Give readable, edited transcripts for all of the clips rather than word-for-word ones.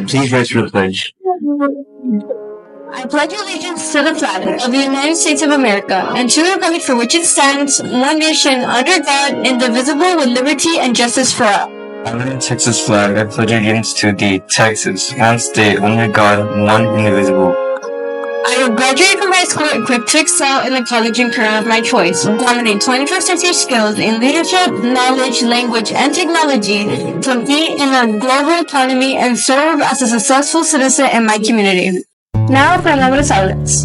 Please rise for the pledge. I pledge allegiance to the flag of the United States of America and to the republic for which it stands, one nation, under God, indivisible, with liberty and justice for all. Under the Texas flag, I pledge allegiance to the Texas, one state, under God, one indivisible. I will graduate from high school equipped to excel in the college and career of my choice, dominate 21st century skills in leadership, knowledge, language, and technology, compete in a global economy, and serve as a successful citizen in my community. Now for a moment of silence.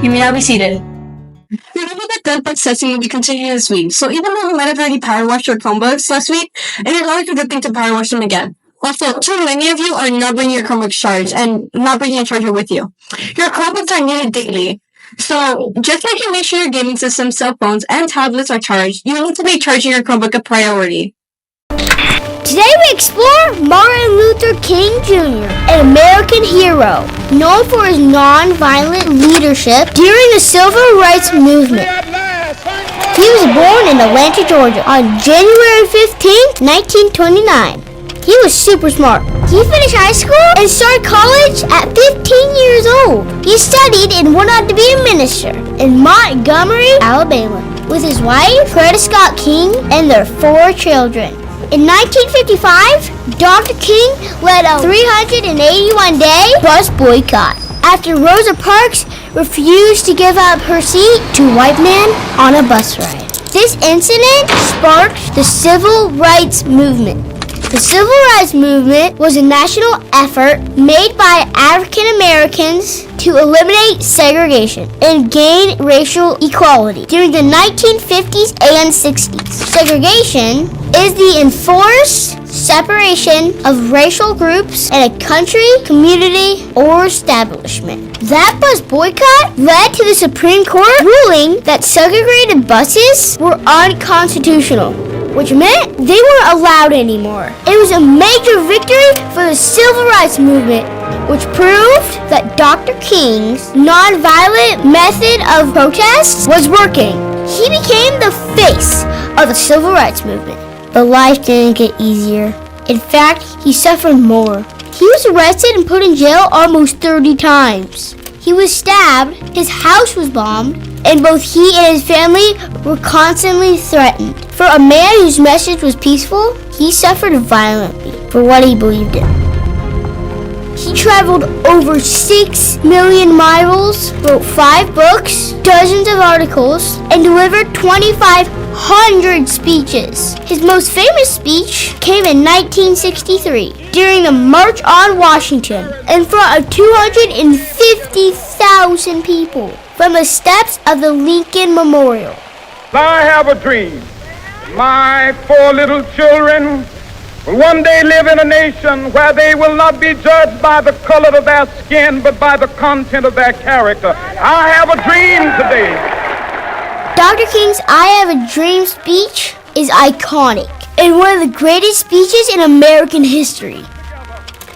You may now be seated. Remember that good book session will be continuing this week, so even though you might have already power washed your Chromebooks last week, it is always a good thing to power wash them again. Also, too many of you are not bringing your Chromebooks charged and not bringing a charger with you. Your Chromebooks are needed daily. So, just like you make sure your gaming systems, cell phones, and tablets are charged, you need to make charging your Chromebook a priority. Today we explore Martin Luther King Jr., an American hero, known for his non-violent leadership during the Civil Rights Movement. He was born in Atlanta, Georgia on January 15, 1929. He was super smart. He finished high school and started college at 15 years old. He studied and went on to be a minister in Montgomery, Alabama, with his wife, Greta Scott King, and their 4 children. In 1955, Dr. King led a 381-day bus boycott after Rosa Parks refused to give up her seat to a white man on a bus ride. This incident sparked the Civil Rights Movement. The Civil Rights Movement was a national effort made by African Americans to eliminate segregation and gain racial equality during the 1950s and 60s. Segregation is the enforced separation of racial groups in a country, community, or establishment. That bus boycott led to the Supreme Court ruling that segregated buses were unconstitutional, which meant they weren't allowed anymore. It was a major victory for the Civil Rights Movement, which proved that Dr. King's nonviolent method of protest was working. He became the face of the Civil Rights Movement. But life didn't get easier. In fact, he suffered more. He was arrested and put in jail almost 30 times. He was stabbed, his house was bombed, and both he and his family were constantly threatened. For a man whose message was peaceful, he suffered violently for what he believed in. He traveled over 6 million miles, wrote 5 books, dozens of articles, and delivered 2,500 speeches. His most famous speech came in 1963 during the March on Washington in front of 250,000 people from the steps of the Lincoln Memorial. I have a dream. My 4 little children will one day live in a nation where they will not be judged by the color of their skin, but by the content of their character. I have a dream today. Dr. King's I Have a Dream speech is iconic and one of the greatest speeches in American history.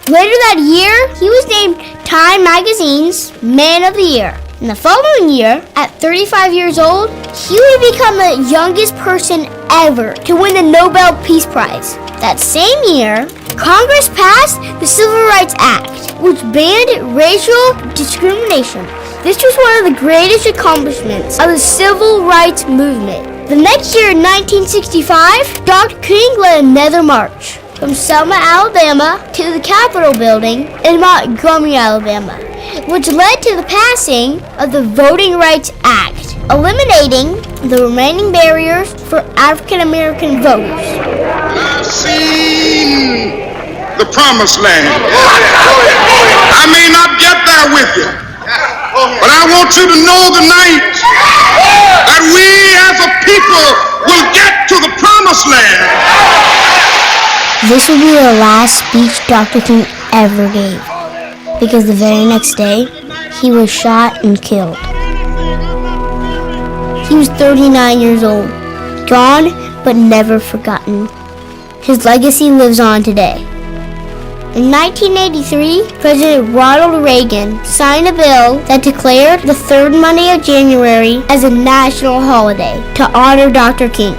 Later that year, he was named Time Magazine's Man of the Year. In the following year, at 35 years old, he would become the youngest person ever to win the Nobel Peace Prize. That same year, Congress passed the Civil Rights Act, which banned racial discrimination. This was one of the greatest accomplishments of the Civil Rights Movement. The next year, in 1965, Dr. King led another march from Selma, Alabama to the Capitol building in Montgomery, Alabama, which led to the passing of the Voting Rights Act, eliminating the remaining barriers for African American voters. I've seen the promised land. I may not get there with you, but I want you to know tonight that we as a people will get to the promised land. This will be the last speech Dr. King ever gave, because the very next day, he was shot and killed. He was 39 years old, gone but never forgotten. His legacy lives on today. In 1983, President Ronald Reagan signed a bill that declared the third Monday of January as a national holiday to honor Dr. King,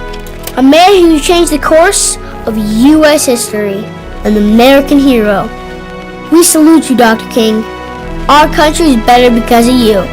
a man who changed the course of U.S. history, an American hero. We salute you, Dr. King. Our country is better because of you.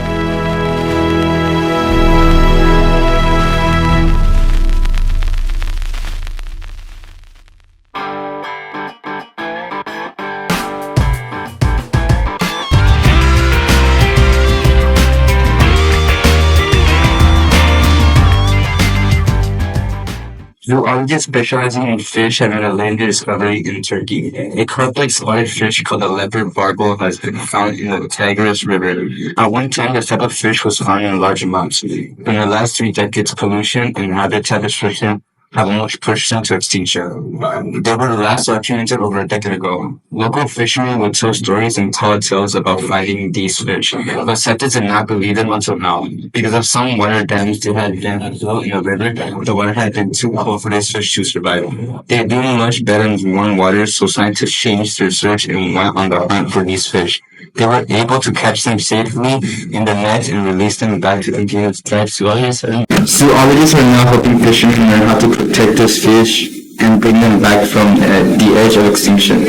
Zoologists specializing in fish have made a landed discovery in Turkey. A complex large fish called the leopard barbel has been found in the Tigris River. At one time, this type of fish was found in large amounts. In the last 3 decades, pollution and habitat destruction have almost pushed them to extinction. They were last documented over a decade ago. Local fishermen would tell stories and tall tales about finding these fish, but scientists did not believe them until now. Because of some water dams they had been built in the river, the water had been too cold for these fish to survive. They are doing much better in warm water, so scientists changed their search and went on the hunt for these fish. They were able to catch them safely in the net and release them back to continue to thrive. Zoologists are now helping fishermen learn how to protect those fish and bring them back from the edge of extinction.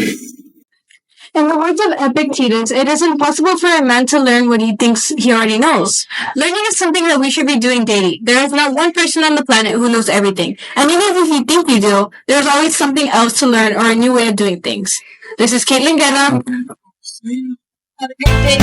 In the words of Epictetus, it is impossible for a man to learn what he thinks he already knows. Learning is something that we should be doing daily. There is not one person on the planet who knows everything. And even if you think you do, there's always something else to learn or a new way of doing things. This is Caitlin Guerra. Have a great day.